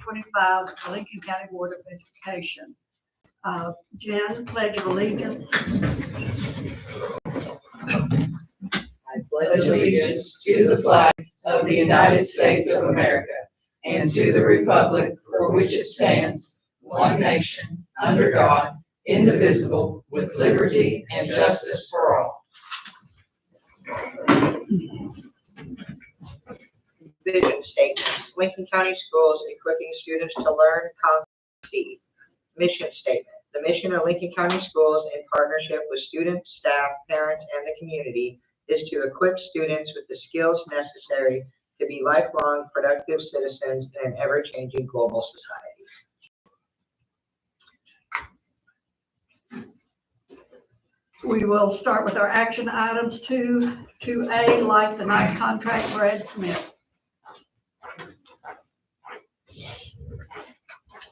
2025, the Lincoln County Board of Education. Jen, Pledge of Allegiance. I pledge allegiance to the flag of the United States of America and to the republic for which it stands, one nation, under God, indivisible, with liberty and justice for all. Vision statement: Lincoln County Schools equipping students to learn, succeed. Mission statement: the mission of Lincoln County Schools, in partnership with students, staff, parents, and the community, is to equip students with the skills necessary to be lifelong productive citizens in an ever-changing global society. We will start with our action items. 2A, Light the Night contract, Brad Smith.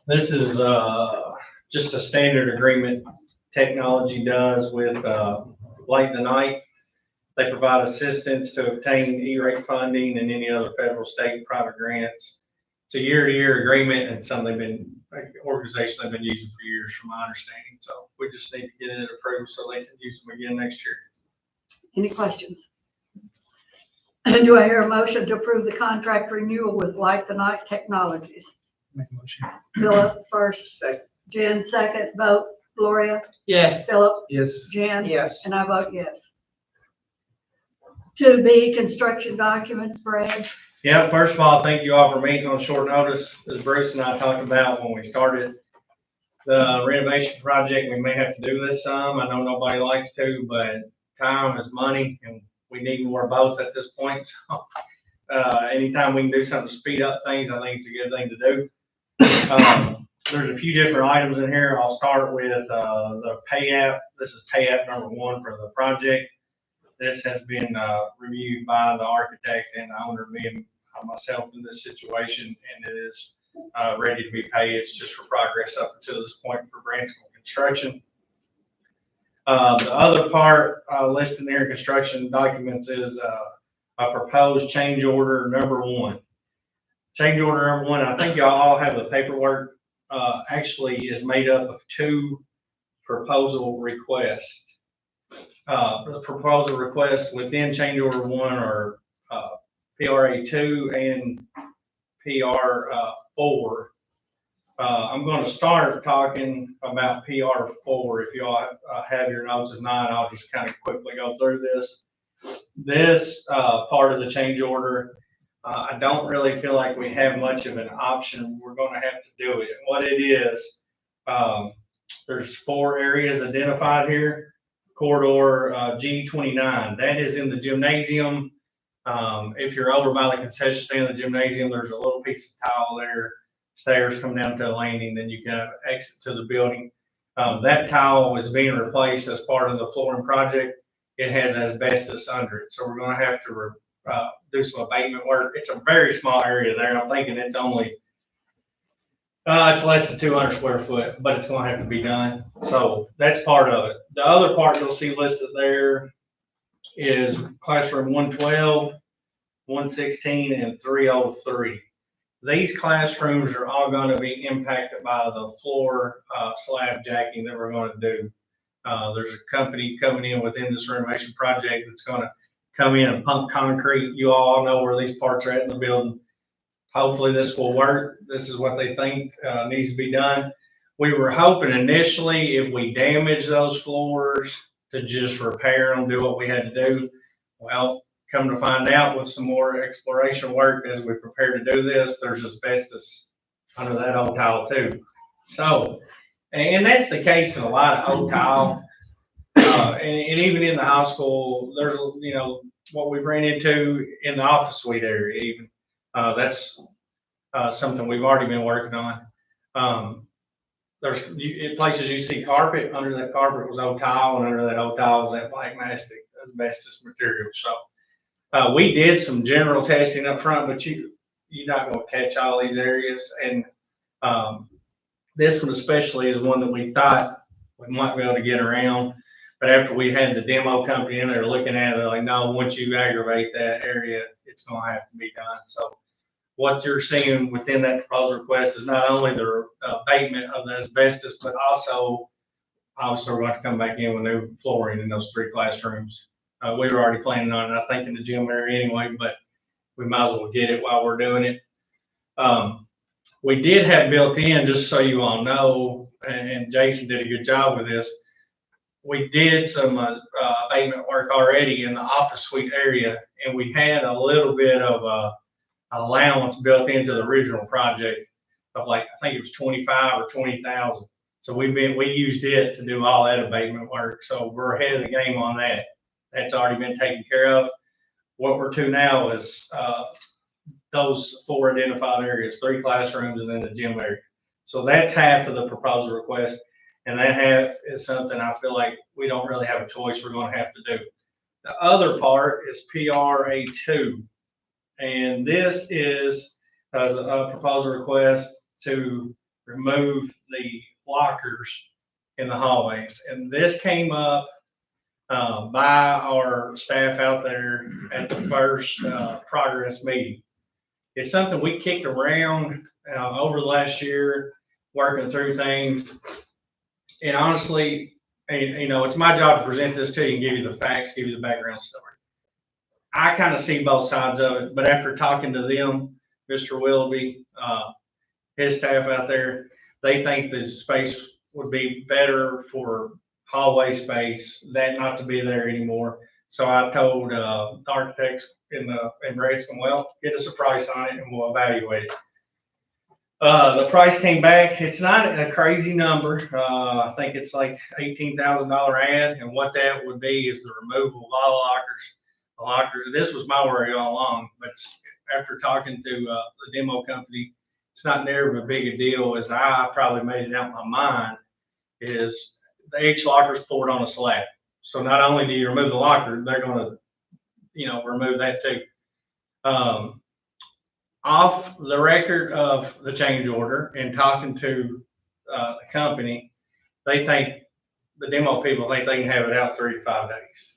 This is just a standard agreement Technology does with Light the Night. They provide assistance to obtain E-rate funding and any other federal, state, private grants. It's a year-to-year agreement and something organization they've been using for years, from my understanding. So we just need to get it approved so they can use them again next year. Any questions? Do I hear a motion to approve the contract renewal with Light the Night Technologies? Make a motion. Philip first, Second. Jen second, vote. Gloria? Yes. Philip? Yes. Jen? Yes. And I vote yes. 2B, construction documents, Brad. Yeah, first of all, thank you all for meeting on short notice. As Bruce and I talked about when we started the renovation project, we may have to do this some. I know nobody likes to, but time is money and we need more of both at this point. So anytime we can do something to speed up things, I think it's a good thing to do. There's a few different items in here. I'll start with the pay app. This is pay app number 1 for the project. This has been reviewed by the architect and the owner, being myself in this situation, and it is ready to be paid. It's just for progress up until this point for brand school construction. The other part listed there in construction documents is a proposed change order number 1. Change order number 1, I think y'all all have the paperwork, actually is made up of 2 proposal requests. The proposal requests within change order 1 are PRA 2 and PR 4. I'm going to start talking about PR 4. If you all have your notes, if not, I'll just kind of quickly go through this. This part of the change order, I don't really feel like we have much of an option. We're going to have to do it. What it is, there's 4 areas identified here. Corridor G29, that is in the gymnasium. If you're over by the concession stand of the gymnasium, there's a little piece of tile there, stairs come down to a landing, then you can exit to the building. That tile is being replaced as part of the flooring project. It has asbestos under it, so we're going to have to do some abatement work. It's a very small area there. I'm thinking it's only it's less than 200 square foot, but it's going to have to be done. So that's part of it. The other part you'll see listed there is classroom 112, 116, and 303. These classrooms are all going to be impacted by the floor slab jacking that we're going to do. There's a company coming in within this renovation project that's going to come in and pump concrete. You all know where these parts are at in the building. Hopefully this will work. This is what they think needs to be done. We were hoping initially, if we damage those floors, to just repair them, do what we had to do. Well, come to find out, with some more exploration work as we prepare to do this, there's asbestos under that old tile too. So, and that's the case in a lot of old tile. And even in the high school, there's, what we ran into in the office suite area even. That's something we've already been working on. There's places you see carpet. Under that carpet was old tile, and under that old tile was that black mastic asbestos material. So we did some general testing up front, but you're not going to catch all these areas. And this one especially is one that we thought we might be able to get around. But after we had the demo company in there looking at it, they're like, no, once you aggravate that area, it's going to have to be done. So what you're seeing within that proposal request is not only the abatement of the asbestos, but also obviously we're going to come back in with new flooring in those 3 classrooms. We were already planning on it, I think, in the gym area anyway, but we might as well get it while we're doing it. We did have built in, just so you all know, and Jason did a good job with this, we did some abatement work already in the office suite area, and we had a little bit of allowance built into the original project of like, I think it was 25 or 20,000. So we used it to do all that abatement work. So we're ahead of the game on that. That's already been taken care of. What we're to now is those 4 identified areas, 3 classrooms and then the gym area. So that's half of the proposal request. And that half is something I feel like we don't really have a choice. We're going to have to do. The other part is PRA2. And this is a proposal request to remove the lockers in the hallways. And this came up by our staff out there at the first progress meeting. It's something we kicked around over the last year, working through things. And honestly, you know, it's my job to present this to you and give you the facts, give you the background story. I kind of see both sides of it, but after talking to them, Mr. Willoughby, his staff out there, they think the space would be better for hallway space, that not to be there anymore. So I told the architects in Bradenton, well, get us a price on it and we'll evaluate it. The price came back. It's not a crazy number. I think it's like $18,000 ad, and what that would be is the removal of all lockers. This was my worry all along, but after talking to the demo company, it's not near as big a deal as I probably made it out in my mind. Is the each locker's poured on a slab, so not only do you remove the locker, they're going to, you know, remove that too. Off the record of the change order and talking to the company, they think the demo people think they can have it out 3 to 5 days.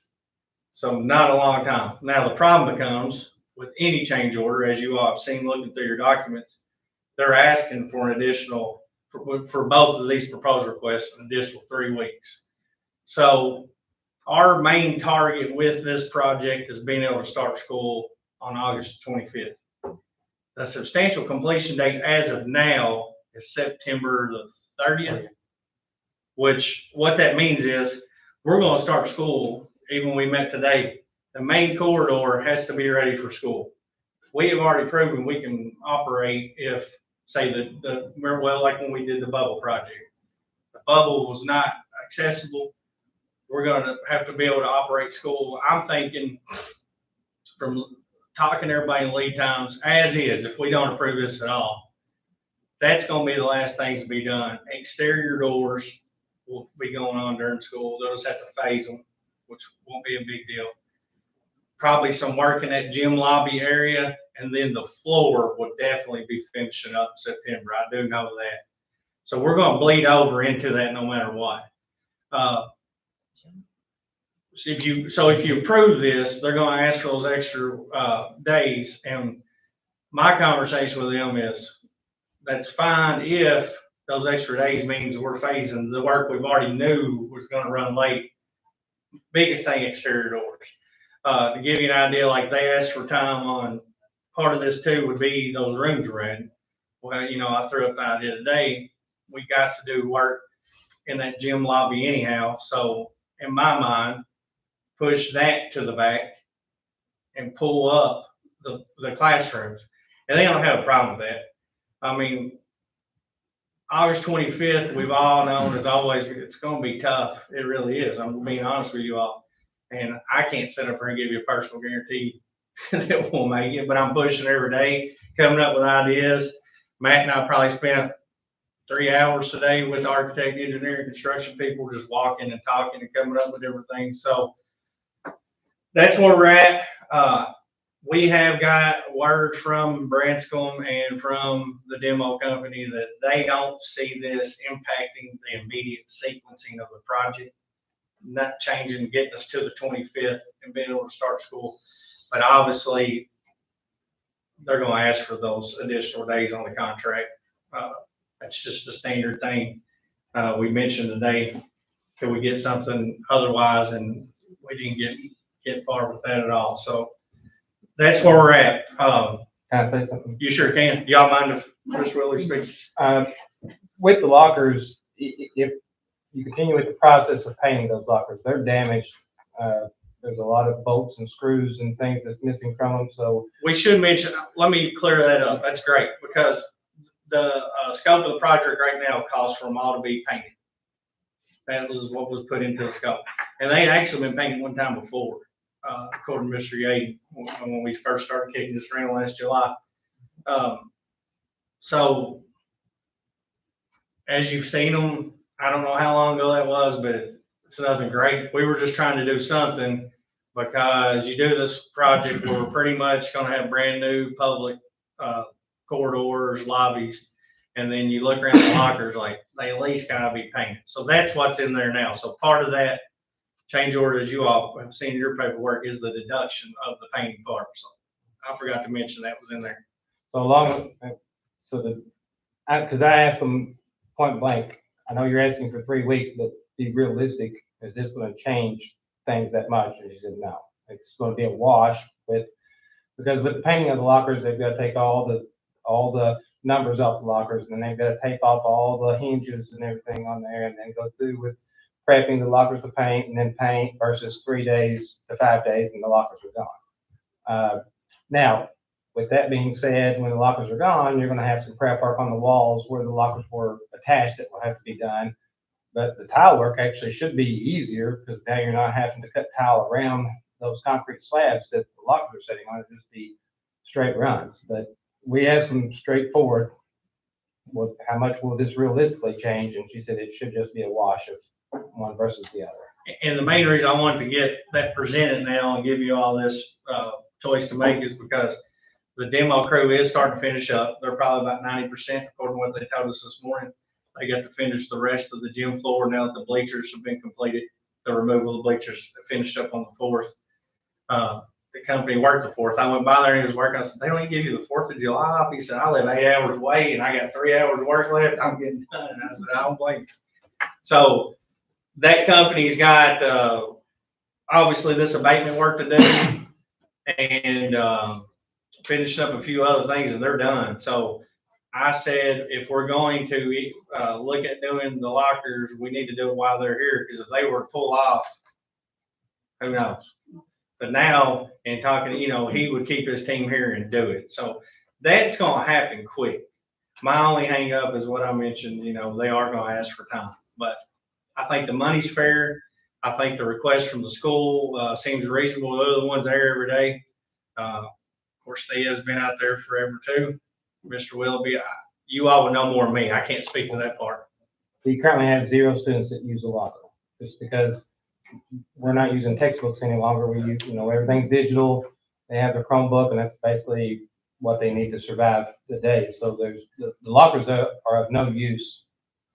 So not a long time. Now the problem becomes with any change order, as you all have seen looking through your documents, they're asking for an additional, for both of these proposal requests, an additional 3 weeks. So our main target with this project is being able to start school on August 25th. The substantial completion date as of now is September the 30th, which what that means is we're going to start school, even when we met today, the main corridor has to be ready for school. We have already proven we can operate if, say, well, like when we did the bubble project. The bubble was not accessible. We're going to have to be able to operate school. I'm thinking from talking to everybody in lead times, as is, if we don't approve this at all, that's going to be the last things to be done. Exterior doors will be going on during school. They'll just have to phase them, which won't be a big deal. Probably some work in that gym lobby area, and then the floor would definitely be finishing up in September. I do know that. So we're going to bleed over into that no matter what. If you approve this, they're going to ask for those extra days. And my conversation with them is that's fine if those extra days means we're phasing the work we've already knew was going to run late. Biggest thing, exterior doors. To give you an idea, like they asked for time on part of this too would be those rooms ready. Well, you know, I threw up the idea today. We got to do work in that gym lobby anyhow. So in my mind, push that to the back and pull up the classrooms. And they don't have a problem with that. I mean, August 25th, we've all known as always, it's going to be tough. It really is. I'm being honest with you all. And I can't sit up here and give you a personal guarantee that we'll make it, but I'm pushing every day, coming up with ideas. Matt and I probably spent 3 hours today with architect, engineering, construction people, just walking and talking and coming up with different things. So that's where we're at. We have got word from Branscombe and from the demo company that they don't see this impacting the immediate sequencing of the project, not changing, getting us to the 25th and being able to start school. But obviously, they're gonna ask for those additional days on the contract. That's just a standard thing. We mentioned today, could we get something otherwise, and we didn't get far with that at all. So that's where we're at. Can I say something? You sure can. Y'all mind if Chris Willie speaks? With the lockers, if you continue with the process of painting those lockers, they're damaged. There's a lot of bolts and screws and things that's missing from them. So We should mention, let me clear that up. That's great, because the scope of the project right now calls for them all to be painted. That was what was put into the scope. And they had actually been painted one time before, according to Mr. Yade, when we first started kicking this around last July. So as you've seen them, I don't know how long ago that was, but it's nothing great. We were just trying to do something, because you do this project, we're pretty much gonna have brand new public corridors, lobbies, and then you look around the lockers, like, they at least gotta be painted. So that's what's in there now. So part of that change order, as you all have seen in your paperwork, is the deduction of the painting part. So I forgot to mention that was in there. because I asked them point blank, I know you're asking for 3 weeks, but be realistic. Is this going to change things that much? And she said, no, it's going to be a wash because with the painting of the lockers, they've got to take all the numbers off the lockers, and then they've got to tape off all the hinges and everything on there, and then go through with prepping the lockers to paint, and then paint versus 3 days to 5 days, and the lockers are gone. Now, with that being said, when the lockers are gone, you're going to have some prep work on the walls where the lockers were attached that will have to be done. But the tile work actually should be easier, because now you're not having to cut tile around those concrete slabs that the lockers are sitting on. It'll just be straight runs. But we asked them straightforward, how much will this realistically change? And she said it should just be a wash of one versus the other. And the main reason I wanted to get that presented now and give you all this choice to make is because the demo crew is starting to finish up. They're probably about 90%, according to what they told us this morning. They got to finish the rest of the gym floor now that the bleachers have been completed. The removal of the bleachers finished up on the 4th. The company worked the 4th. I went by there and he was working. I said, they don't even give you the 4th of July off. He said, I live 8 hours away and I got 3 hours work left. I'm getting done. I said, I don't blame you. So that company's got, obviously this abatement work to do, and finishing up a few other things, and they're done. So I said, if we're going to look at doing the lockers, we need to do it while they're here, because if they were full off, who knows? But now, in talking, he would keep his team here and do it. So that's going to happen quick. My only hang up is what I mentioned, they are going to ask for time. But I think the money's fair. I think the request from the school seems reasonable. They're the ones there every day. Of course, Thea's been out there forever too. Mr. Willoughby, you all would know more than me. I can't speak to that part. We currently have 0 students that use a locker, just because we're not using textbooks any longer. We use, everything's digital. They have their Chromebook, and that's basically what they need to survive the day. So there's the lockers are of no use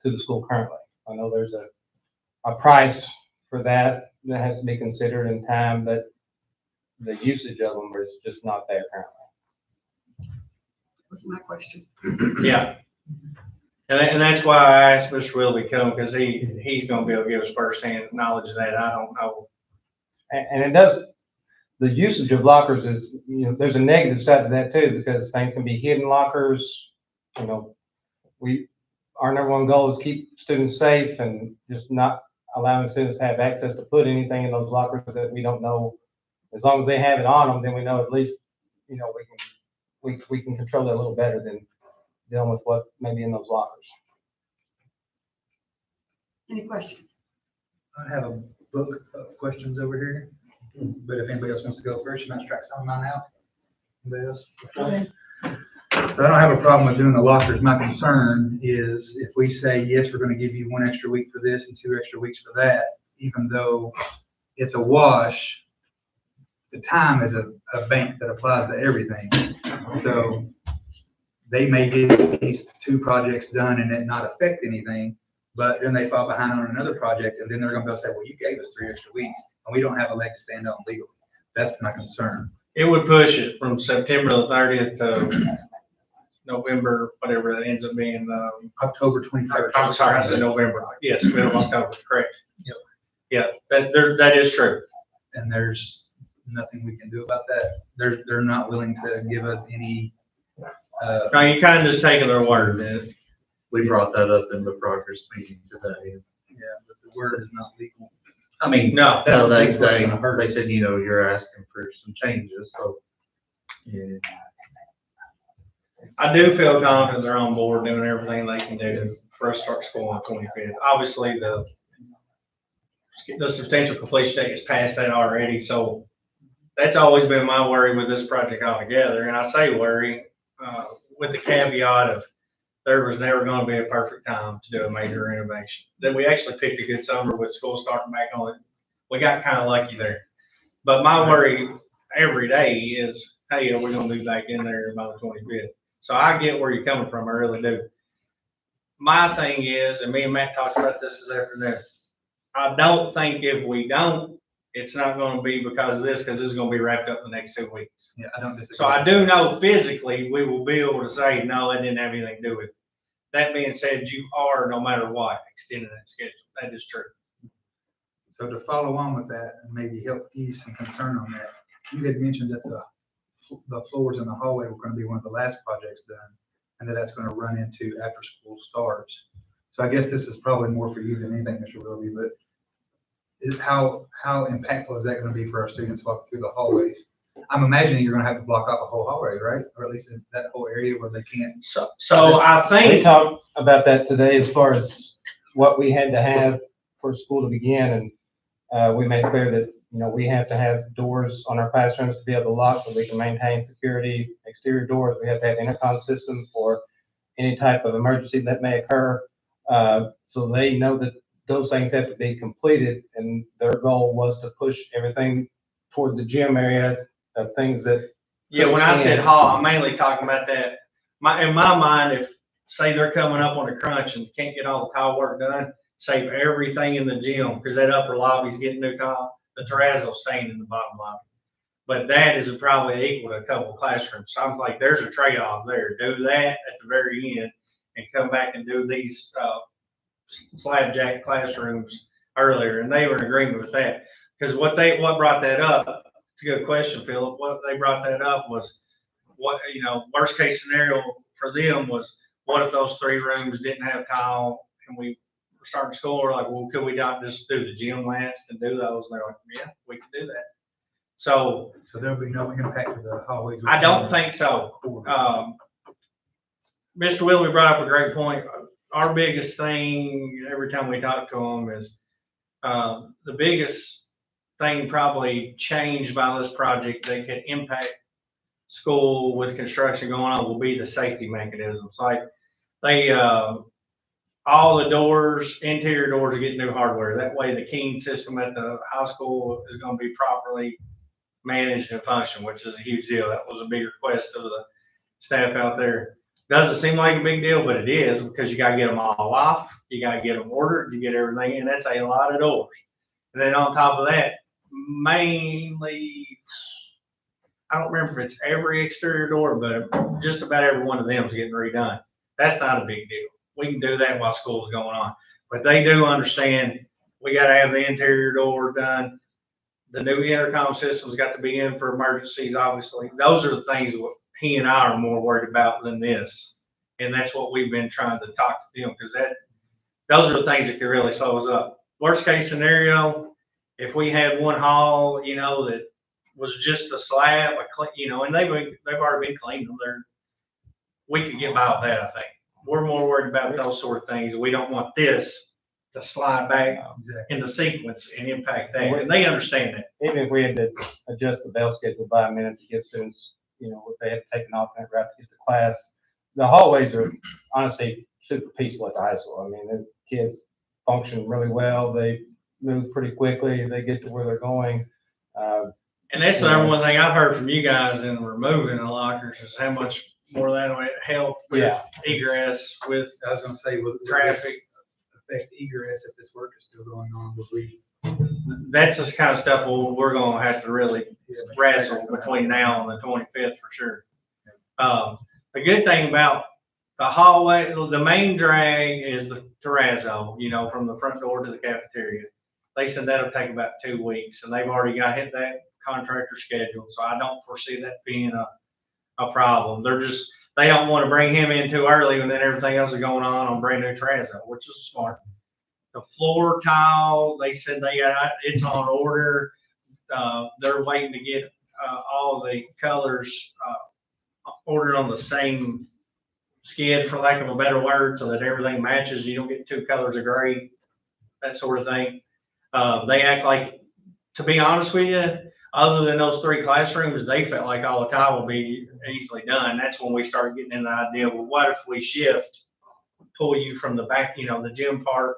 to the school currently. I know there's a price for that has to be considered in time, but the usage of them is just not there currently. Was my question. Yeah. And that's why I asked Mr. Willoughby to come, because he's going to be able to give us firsthand knowledge of that. I don't know. And it does, the usage of lockers is, there's a negative side to that too, because things can be hidden lockers. Our number one goal is keep students safe and just not allowing students to have access to put anything in those lockers that we don't know. As long as they have it on them, then we know at least, we can control that a little better than dealing with what may be in those lockers. Any questions? I have a book of questions over here, but if anybody else wants to go first, you might strike some of mine out. Anybody else? Okay. So I don't have a problem with doing the lockers. My concern is if we say, yes, we're going to give you 1 extra week for this and 2 extra weeks for that, even though it's a wash, the time is a bank that applies to everything. So they may get these 2 projects done and it not affect anything, but then they fall behind on another project, and then they're going to be able to say, well, you gave us 3 extra weeks and we don't have a leg to stand on legally. That's my concern. It would push it from September the 30th to November, whatever that ends up being, October 21st. I'm sorry, I said November. Yes, middle of October, correct. Yep. Yeah, that is true. And there's nothing we can do about that. They're not willing to give us any, Now, you kind of just taking their word, man. We brought that up in the progress meeting today. yeah, but the word is not legal. I mean, No, That's no, the they, thing that's they, gonna hurt they us. said, you know, you're asking for some changes, so. Yeah. I do feel confident they're on board doing everything they can do for us to start school on the 25th. Obviously, the substantial completion date is past that already, so that's always been my worry with this project altogether. And I say worry, with the caveat of there was never gonna be a perfect time to do a major renovation. That we actually picked a good summer with school starting back on it. We got kind of lucky there. But my worry every day is, hey, are we gonna be back in there by the 25th? So I get where you're coming from, I really do. My thing is, and me and Matt talked about this afternoon, I don't think if we don't, it's not gonna be because of this, because this is gonna be wrapped up in the next 2 weeks. Yeah, I don't disagree. So I do know physically, we will be able to say, no, that didn't have anything to do with it. That being said, you are, no matter what, extending that schedule. That is true. So to follow on with that and maybe help ease some concern on that, you had mentioned that the floors in the hallway were gonna be one of the last projects done, and that's gonna run into after school starts. So I guess this is probably more for you than anything, Mr. Willoughby, but how impactful is that gonna be for our students walking through the hallways? I'm imagining you're gonna have to block off a whole hallway, right? Or at least in that whole area where they can't. So I We think, talked about that today as far as what we had to have for school to begin, and we made clear that, you know, we have to have doors on our classrooms to be able to lock so we can maintain security. Exterior doors, we have to have intercom system for any type of emergency that may occur. So they know that those things have to be completed, and their goal was to push everything toward the gym area of things that. yeah, when I said hall, I'm mainly talking about that. In my mind, if, say they're coming up on a crunch and can't get all the tile work done, save everything in the gym, because that upper lobby's getting new tile, the terrazzo's staying in the bottom lobby. But that is probably equal to a couple of classrooms. So I'm like, there's a trade-off there. Do that at the very end and come back and do these, slab jack classrooms earlier. And they were in agreement with that. Because what brought that up, it's a good question, Philip. What they brought that up was worst case scenario for them was, what if those 3 rooms didn't have tile and we were starting school? We're like, well, could we not just do the gym last and do those? And they're like, yeah, we can do that. So there'll be no impact to the hallways. I don't think so. Mr. Willoughby brought up a great point. Our biggest thing every time we talk to him is, the biggest thing probably changed by this project that could impact school with construction going on will be the safety mechanisms. Like all the doors, interior doors are getting new hardware. That way the keying system at the high school is going to be properly managed and function, which is a huge deal. That was a big request of the staff out there. Doesn't seem like a big deal, but it is, because you gotta get them all off, you gotta get them ordered, you get everything, and that's a lot of doors. And then on top of that, mainly, I don't remember if it's every exterior door, but just about every one of them is getting redone. That's not a big deal. We can do that while school is going on. But they do understand we gotta have the interior door done. The new intercom system's got to be in for emergencies, obviously. Those are the things that he and I are more worried about than this. And that's what we've been trying to talk to them, because those are the things that could really slow us up. Worst case scenario, if we had one hall, that was just a slab, and they've already been cleaned them, we could get by with that, I think. We're more worried about those sort of things. We don't want this to slide back in the sequence and impact that, and they understand that. Even if we had to adjust the bell schedule by a minute to give students, if they had to take an alternate route to get to class, the hallways are honestly super peaceful at the high school. I mean, the kids function really well. They move pretty quickly. They get to where they're going. And that's the number one thing I've heard from you guys in removing the lockers is how much more that would help with egress, with I was gonna say, will traffic. affect egress if this work is still going on? Would we that's the kind of stuff we're gonna have to really Yeah. wrestle between now and the 25th for sure. The good thing about the hallway, the main drag is the terrazzo, you know, from the front door to the cafeteria. They said that'll take about 2 weeks, and they've already got hit that contractor schedule, so I don't foresee that being a problem. They don't want to bring him in too early when then everything else is going on brand new terrazzo, which is smart. The floor tile, they said it's on order. They're waiting to get all the colors ordered on the same skid, for lack of a better word, so that everything matches. You don't get 2 colors of gray, that sort of thing. They act like, to be honest with you, other than those 3 classrooms, they felt like all the tile will be easily done. That's when we started getting in the idea, well, what if we pull you from the back, you know, the gym part,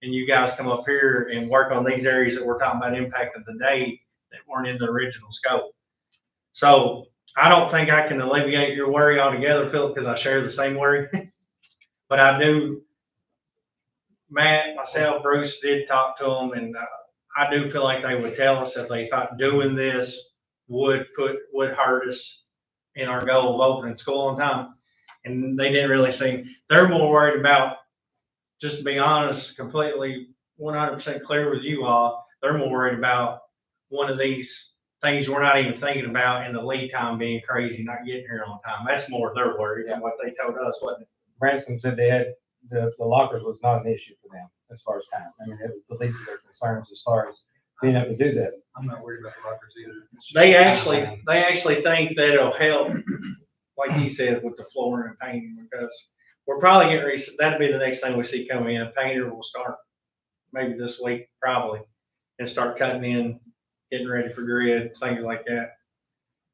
and you guys come up here and work on these areas that we're talking about impacting today that weren't in the original scope. So I don't think I can alleviate your worry altogether, Philip, because I share the same worry. But I do, Matt, myself, Bruce did talk to them, and I do feel like they would tell us if they thought doing this would hurt us in our goal of opening school on time. And they didn't really seem, they're more worried about, just to be honest, completely 100% clear with you all, they're more worried about one of these things we're not even thinking about, and the lead time being crazy, not getting here on time. That's more their worry than what they told us, wasn't it? Branscombe said they had, the lockers was not an issue for them as far as time. I mean, it was the least of their concerns as far as being able to do that. I'm not worried about the lockers either. It's just They time. actually think that it'll help, like he said, with the flooring and painting, because we're probably getting ready, that'll be the next thing we see coming in. A painter will start maybe this week, probably, and start cutting in, getting ready for grid, things like that.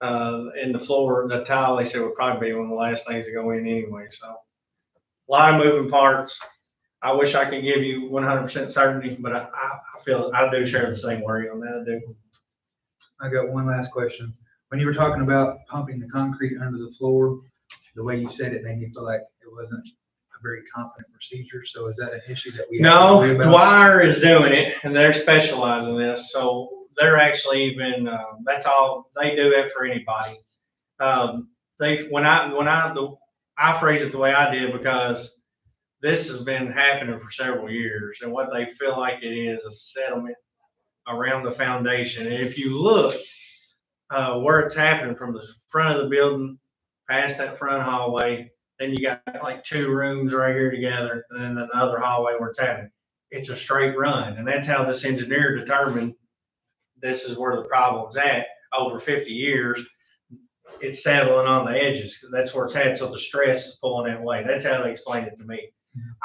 And the floor, the tile, they said would probably be one of the last things to go in anyway. So a lot of moving parts. I wish I could give you 100% certainty, but I feel I do share the same worry on that. I do. I got one last question. When you were talking about pumping the concrete under the floor, the way you said it made me feel like it wasn't a very confident procedure. So is that an issue that we have to No, worry about? Dwyer is doing it, and they're specialized in this. So they're actually even, that's all, they do it for anybody. I phrase it the way I did because this has been happening for several years, and what they feel like it is a settlement around the foundation. And if you look where it's happening from the front of the building, past that front hallway, then you got like 2 rooms right here together, and then another hallway where it's happening. It's a straight run, and that's how this engineer determined this is where the problem's at. Over 50 years, it's settling on the edges, because that's where it's at, so the stress is pulling that way. That's how they explained it to me.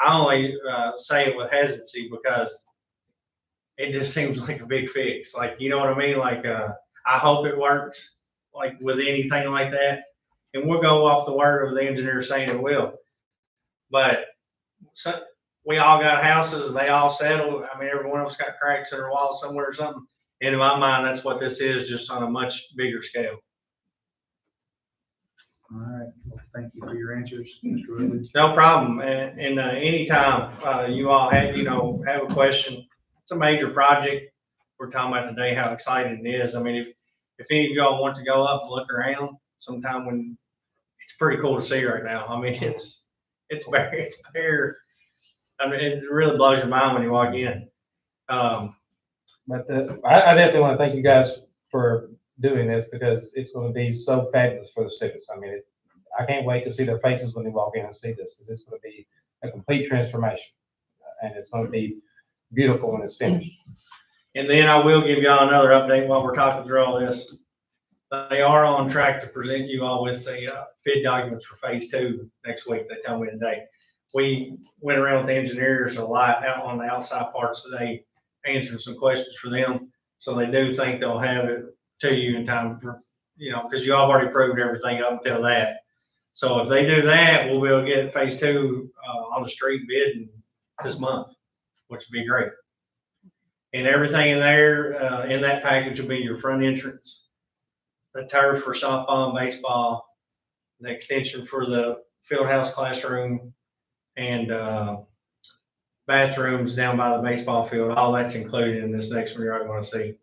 I only say it with hesitancy because it just seems like a big fix. Like, you know what I mean? Like, I hope it works, like with anything like that. And we'll go off the word of the engineer saying it will. But so, we all got houses, and they all settle. I mean, every one of us got cracks in their walls somewhere or something. And in my mind, that's what this is, just on a much bigger scale. All right. Well, thank you for your answers, Mr. Rutledge. No problem. And anytime you all have a question, it's a major project. We're talking about today how exciting it is. I mean, if any of y'all want to go up and look around sometime, when it's pretty cool to see right now. I mean, it's bare. I mean, it really blows your mind when you walk in. But I definitely want to thank you guys for doing this, because it's going to be so fabulous for the students. I mean, I can't wait to see their faces when they walk in and see this, because it's going to be a complete transformation, and it's going to be beautiful when it's finished. And then I will give y'all another update while we're talking through all this. They are on track to present you all with the bid documents for phase 2 next week. They told me today. We went around with the engineers a lot out on the outside parts today, answering some questions for them. So they do think they'll have it to you in time for, because you all already proved everything up until that. So if they do that, we'll be able to get phase 2 on the street bidding this month, which would be great. And everything in there, in that package will be your front entrance, the turf for softball and baseball, the extension for the field house classroom, and bathrooms down by the baseball field, all that's included in this next one you're going to see.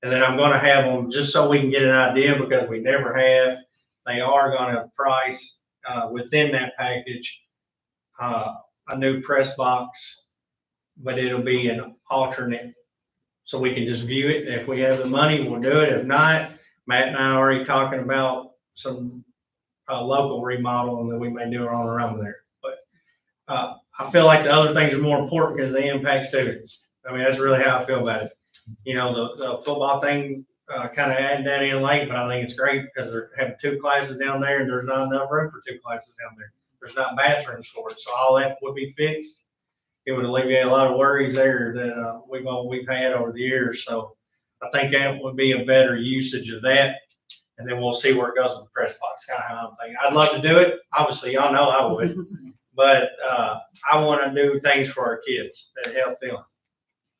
And then I'm gonna have them, just so we can get an idea, because we never have, they are gonna price, within that package, a new press box, but it'll be an alternate, so we can just view it. If we have the money, we'll do it. If not, Matt and I are already talking about some, local remodeling that we may do on around there. But, I feel like the other things are more important because they impact students. I mean, that's really how I feel about it. You know, the football thing, kind of added that in late, but I think it's great because they're having 2 classes down there and there's not enough room for 2 classes down there. There's not bathrooms for it. So all that would be fixed. It would alleviate a lot of worries there that, we've had over the years. So I think that would be a better usage of that. And then we'll see where it goes with the press box, kind of how I'm thinking. I'd love to do it. Obviously, y'all know I would, but, I want to do things for our kids that help them.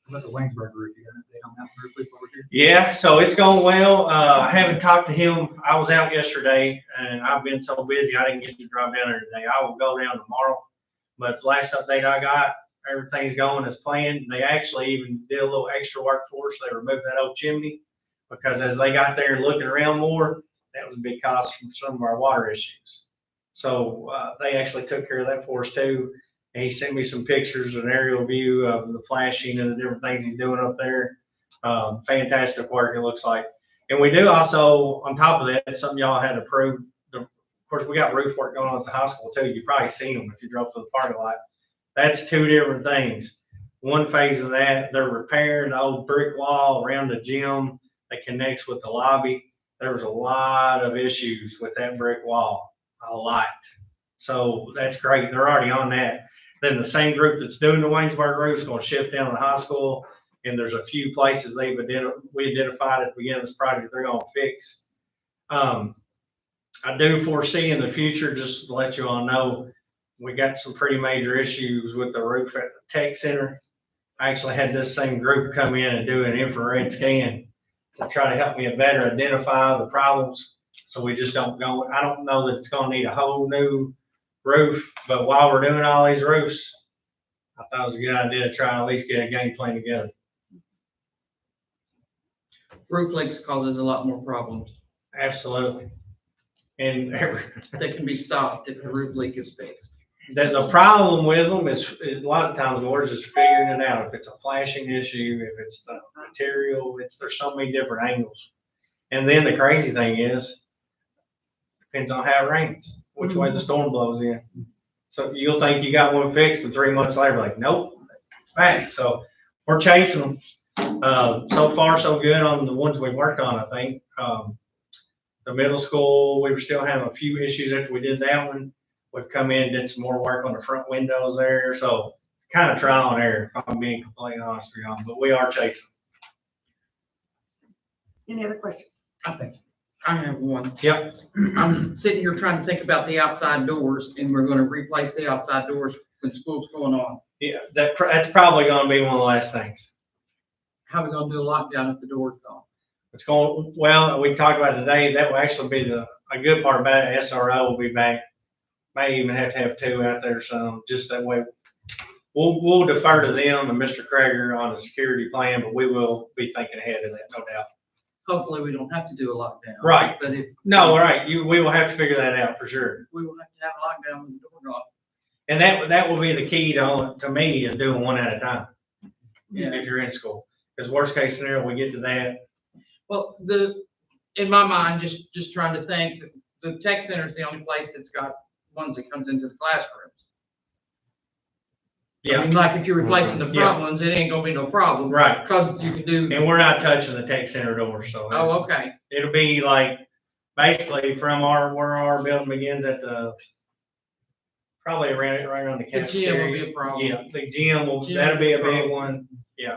About the Waynesburg roof, you got an update on that roof leak over here? Yeah, so it's going well. I haven't talked to him. I was out yesterday and I've been so busy, I didn't get to drive down there today. I will go down tomorrow. But last update I got, everything's going as planned. They actually even did a little extra work for us. They removed that old chimney because as they got there and looking around more, that was a big cost from some of our water issues. So they actually took care of that for us too. And he sent me some pictures, an aerial view of the flashing and the different things he's doing up there. Fantastic work, it looks like. And we do also, on top of that, something y'all had approved. Of course, we got roof work going on at the high school too. You probably seen them if you drove through the parking lot. That's 2 different things. One phase of that, they're repairing the old brick wall around the gym that connects with the lobby. There was a lot of issues with that brick wall, a lot. So that's great. They're already on that. Then the same group that's doing the Waynesburg roof is going to shift down to the high school. And there's a few places we identified at the beginning of this project they're going to fix. I do foresee in the future, just to let you all know, we got some pretty major issues with the roof at the tech center. I actually had this same group come in and do an infrared scan to try to help me better identify the problems. So we just don't go, I don't know that it's going to need a whole new roof, but while we're doing all these roofs, I thought it was a good idea to try at least get a game plan together. Roof leaks causes a lot more problems Absolutely. And that can be stopped if the roof leak is fixed. the problem with them is a lot of times we're just figuring it out. If it's a flashing issue, if it's the material, there's so many different angles. And then the crazy thing is, depends on how it rains, which way the storm blows in. So you'll think you got one fixed and 3 months later, like, nope, it's back. So we're chasing them. So far, so good on the ones we worked on, I think. The middle school, we were still having a few issues after we did that one. We've come in, did some more work on the front windows there. So kind of trial and error, if I'm being completely honest with y'all, but we are chasing. Any other questions? I have one. Yep. I'm sitting here trying to think about the outside doors, and we're gonna replace the outside doors when school's going on. Yeah, that's probably gonna be one of the last things. How are we gonna do a lockdown if the door's gone? It's going, well, we talked about today, that will actually be a good part about it. SRO will be back. May even have to have 2 out there, so just that way. We'll defer to them and Mr. Krager on the security plan, but we will be thinking ahead of that, no doubt. Hopefully, we don't have to do a lockdown. Right. But if No, right, we will have to figure that out for sure. we will have to have a lockdown when the door gone. And that will be the key to me, is doing one at a time. Yeah. If you're in school, because worst case scenario, we get to that. Well, in my mind, just trying to think, the tech center is the only place that's got ones that comes into the classrooms. I Yeah, mean, like if you're replacing the Yeah. front ones, it ain't gonna be no problem. right. Cause you can do, And we're not touching the tech center door, so. oh, okay. It'll be like, basically from where our building begins at probably right around the The gym will cafeteria. be a problem. Yeah, the gym Gym that'll be a will be a big one, yeah.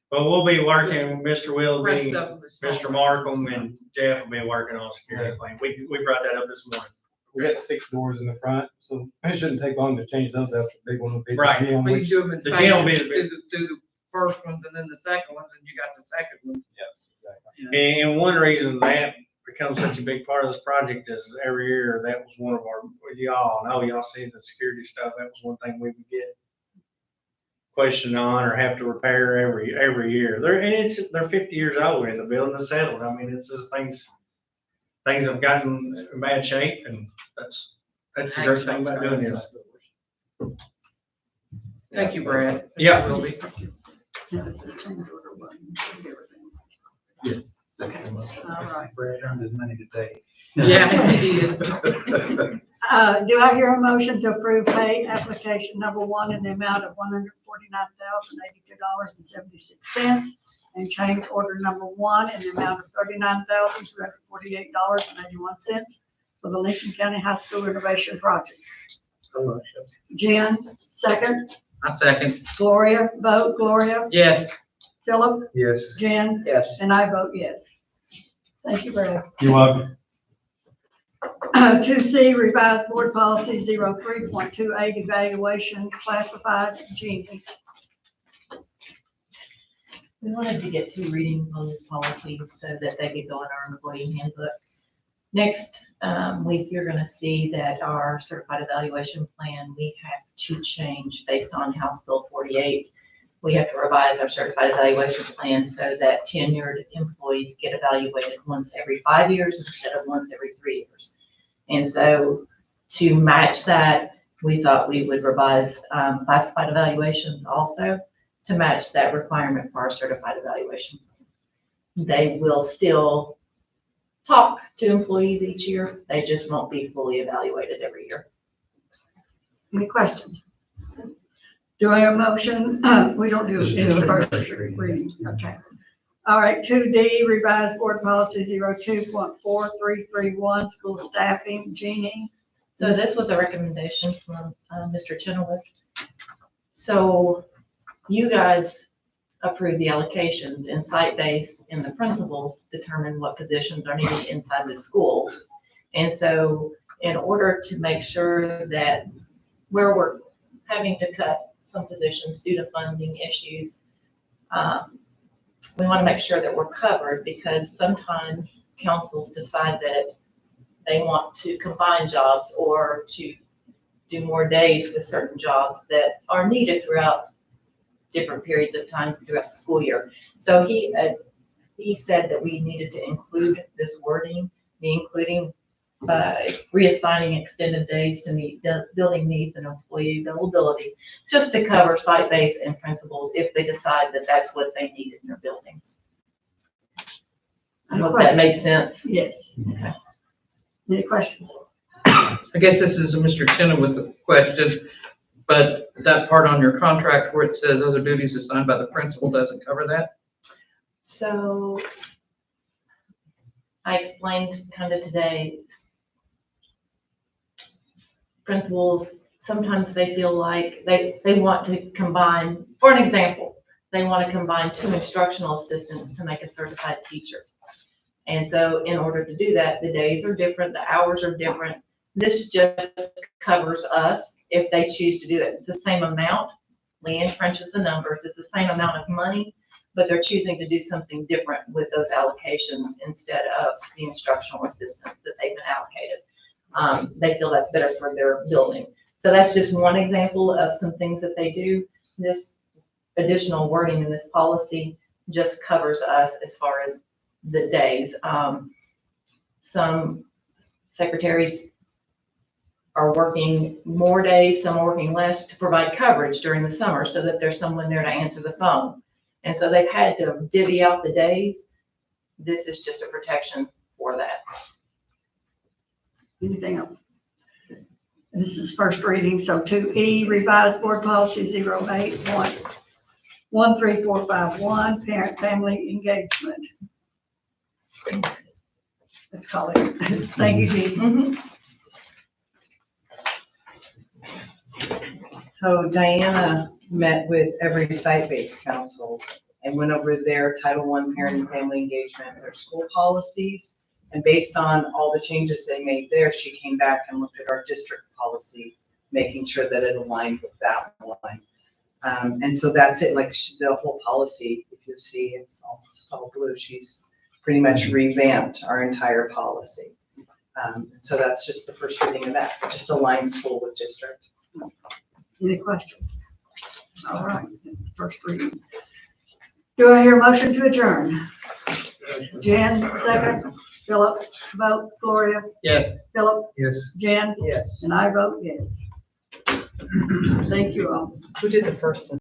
But we'll be working, Mr. Rest Willoughby, of them is small. Mr. Markham, and Jeff will be working on security plan. We brought that up this morning. We got 6 doors in the front, so it shouldn't take long to change those out. The big one will be the Right. gym, But you which- do them in The gym will be phases, the big- do the first ones and then the second ones, and you got the second ones. Yes, exactly. you know. And one reason that becomes such a big part of this project is every year, that was one of our, y'all know, y'all see the security stuff, that was one thing we would get. question on or have to repair every year. They're 50 years old and the building is settled. I mean, it's just things have gotten in bad shape, and that's the great thing about doing this. Thank you, Brad. Yeah. Yeah, this is change order one. Yes. All right. Brad earned his money today. Yeah, he did. Do I hear a motion to approve pay application number one in the amount of $149,082.76 and change order number one in the amount of $39,248.81 for the Lincoln County High School renovation project? Jen, second. I second. Gloria, vote. Gloria, Yes. Philip, Yes. Jen, Yes. and I vote yes. Thank you, Brad. You're welcome. 2C, revised board policy 03.28, evaluation classified Jeannie. We wanted to get 2 readings on this policy so that they could go in our employee handbook. Next week, you're gonna see that our certified evaluation plan, we have to change based on House Bill 48. We have to revise our certified evaluation plan so that tenured employees get evaluated once every 5 years instead of once every 3 years. And so to match that, we thought we would revise classified evaluations also to match that requirement for our certified evaluation. They will still talk to employees each year. They just won't be fully evaluated every year. Any questions? Do I have a motion? We don't do the first reading. Okay. All right, 2D, revised board policy 02.4331, school staffing, Jeannie. So this was a recommendation from Mr. Chenoweth. So you guys approve the allocations and site-based, and the principals determine what positions are needed inside the schools. And so in order to make sure that where we're having to cut some positions due to funding issues, we want to make sure that we're covered, because sometimes councils decide that they want to combine jobs or to do more days with certain jobs that are needed throughout different periods of time throughout the school year. So he said that we needed to include this wording, including reassigning extended days to meet the building needs and employee availability, just to cover site-based and principals if they decide that that's what they need in their buildings. I hope that made sense. Yes. Okay. Any questions? I guess this is a Mr. Chenoweth question, but that part on your contract where it says other duties assigned by the principal doesn't cover that? So I explained kind of today, principals, sometimes they feel like they want to combine, for an example, they want to combine 2 instructional assistants to make a certified teacher. And so in order to do that, the days are different, the hours are different. This just covers us if they choose to do it. It's the same amount. Leanne crunches the numbers. It's the same amount of money, but they're choosing to do something different with those allocations instead of the instructional assistants that they've been allocated. They feel that's better for their building. So that's just one example of some things that they do. This additional wording in this policy just covers us as far as the days. Some secretaries are working more days, some are working less to provide coverage during the summer so that there's someone there to answer the phone. And so they've had to divvy out the days. This is just a protection for that. Anything else? And this is first reading, so 2E, revised board policy 08.13451, parent-family engagement. Let's call it. Thank you, Jeannie. So Diana met with every site-based council and went over their Title I parent and family engagement, their school policies. And based on all the changes they made there, she came back and looked at our district policy, making sure that it aligned with that one. And so that's it, like the whole policy, if you see, it's almost all blue. She's pretty much revamped our entire policy. So that's just the first reading of that. It just aligns school with district. Any questions? All right, it's first reading. Do I hear a motion to adjourn? Jan, second. Philip, vote. Gloria, Yes. Philip, Yes. Jan, Yes. and I vote yes. Thank you all. Who did the first and